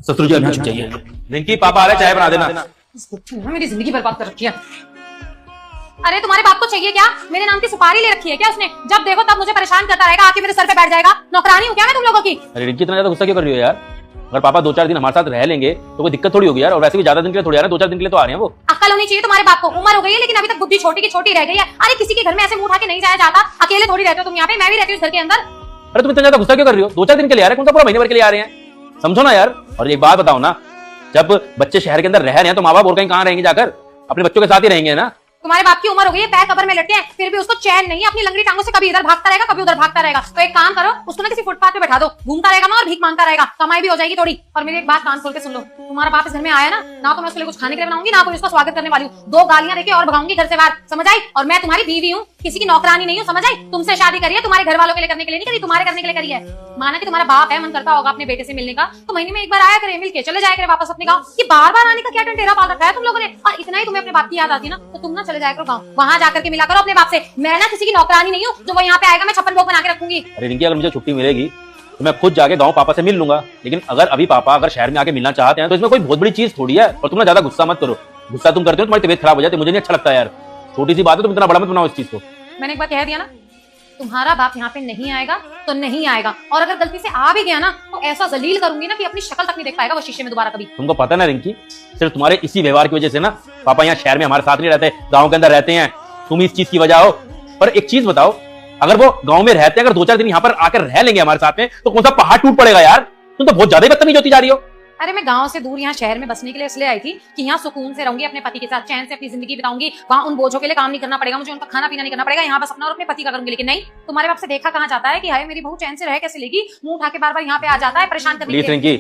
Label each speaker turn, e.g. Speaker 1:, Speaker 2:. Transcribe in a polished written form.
Speaker 1: ससुर जी अभी छुप जाइए। रिंकी पापा आ रहे, चाय बना देना।
Speaker 2: मेरी जिंदगी बर्बाद कर रखी है। अरे तुम्हारे बाप को चाहिए क्या? मेरे नाम की सुपारी ले रखी है क्या उसने? जब देखो तब मुझे परेशान करता रहेगा, आके मेरे सर पे बैठ जाएगा। नौकरानी हूँ क्या मैं तुम लोगों की?
Speaker 1: अरे रिंकी इतना ज्यादा गुस्सा क्यों कर रही हो यार? अगर पापा 2-4 दिन हमारे साथ रह लेंगे तो कोई दिक्कत थोड़ी होगी यार। और वैसे भी ज्यादा दिन के लिए थोड़ी आ रहे हैं, 2-4 दिन के लिए तो आ रहे हैं वो।
Speaker 2: अक्ल होनी चाहिए तुम्हारे बाप को। उम्र हो गई है लेकिन अभी तक बुद्धि छोटी की छोटी रह गई है। अरे किसी के घर में ऐसे मुंह उठा के नहीं जाया जाता। अकेले थोड़ी रहते हो तुम यहाँ पे, मैं भी रहती हूँ इस घर के अंदर।
Speaker 1: अरे तुम इतना ज्यादा गुस्सा क्यों कर रही हो? 2-4 दिन के लिए आ रहे हैं, कौन सा पूरा महीने भर के लिए आ रहे हैं? समझो ना यार। और एक बात बताओ ना, जब बच्चे शहर के अंदर रह रहे हैं तो माँ बाप और कहीं कहाँ रहेंगे जाकर? अपने बच्चों के साथ ही रहेंगे ना।
Speaker 2: तुम्हारे बाप की उम्र हो गई है, पैर कब्र में लटके हैं, फिर भी उसको चैन नहीं है। अपनी लंगड़ी टांगों से कभी इधर भागता रहेगा, कभी उधर भागता रहेगा। तो एक काम करो, उसको ना किसी फुटपाथ पे बैठा दो, घूमता रहेगा ना और भीख मांगता रहेगा, कमाई भी हो जाएगी थोड़ी। और मेरी एक बात कान खोल के सुन लो, तुम्हारा बाप इस घर में आया ना, ना तो मैं उसके लिए कुछ खाने के लिए बनाऊंगी, ना कोई उसका स्वागत करने वाली हूँ। 2 गालियां देके और भगाऊंगी घर से बाहर, समझ आई? और मैं तुम्हारी बीवी हूँ, किसी की नौकरानी नहीं हूँ, समझ आई? तुमसे शादी करी है, तुम्हारे घर वालों के लिए करने के लिए नहीं करी, तुम्हारे करने के लिए करी है। माना कि तुम्हारा बाप है, मन करता होगा अपने बेटे से मिलने का, तो महीने में एक बार आया करे, मिल के चले जाया करे वापस अपने गाँव। ये बार बार आने का क्या टंटेरा पाल रखा है तुम लोगों ने? और इतना ही तुम्हें अपने बाप की याद आती है ना, तो तुम ना चले जाया करो गाँव, वहां जाकर के मिला करो अपने बाप से। मैं ना किसी की नौकरानी नहीं हूँ जो वो यहाँ पे आएगा मैं 56 भोग बना के रखूंगी।
Speaker 1: अरे रिंकी, अगर मुझे छुट्टी मिलेगी तो मैं खुद जाके गाँव पापा से मिल लूंगा। लेकिन अगर अभी पापा अगर शहर में आके मिलना चाहते हैं तो इसमें कोई बहुत बड़ी चीज थोड़ी है। और तुम ना ज्यादा गुस्सा मत करो। गुस्सा तुम करते हो तुम्हारी तबीयत खराब हो जाती है, मुझे नहीं अच्छा लगता यार। छोटी सी बात है, तुम इतना बड़ा मत बनाओ इस चीज को।
Speaker 2: मैंने एक बार कह दिया ना, तुम्हारा बाप यहाँ पे नहीं आएगा तो नहीं आएगा। और अगर गलती से आ भी गया ना तो ऐसा जलील करूंगी ना कि अपनी शक्ल तक नहीं देख पाएगा वो शीशे में दोबारा कभी।
Speaker 1: तुमको पता है ना रिंकी, सिर्फ तुम्हारे इसी व्यवहार की वजह से ना पापा यहाँ शहर में हमारे साथ नहीं रहते, गाँव के अंदर रहते हैं। तुम इस चीज की वजह हो। पर एक चीज बताओ, अगर वो गांव में रहते हैं, अगर 2-4 दिन यहाँ पर आकर रह लेंगे हमारे साथ में, तो कौन सा पहाड़ टूट पड़ेगा यार? तुम तो बहुत ज्यादा ही बदतमीज होती जा रही हो।
Speaker 2: अरे मैं गांव से दूर यहाँ शहर में बसने के लिए इसलिए आई थी कि यहाँ सुकून से रहूंगी, अपने पति के साथ चैन से अपनी जिंदगी बिताऊंगी। वहाँ उन बोझों के लिए काम नहीं करना पड़ेगा, मुझे उनका खाना पीना नहीं करना पड़ेगा। यहाँ बस अपना और अपने पति का करूंगी। लेकिन नहीं, तुम्हारे बाप से देखा कहाँ जाता है कि हाय मेरी बहू चैन से रह कैसे लेगी, मुंह उठा के बार बार यहाँ पे आ जाता है परेशान करने के लिए।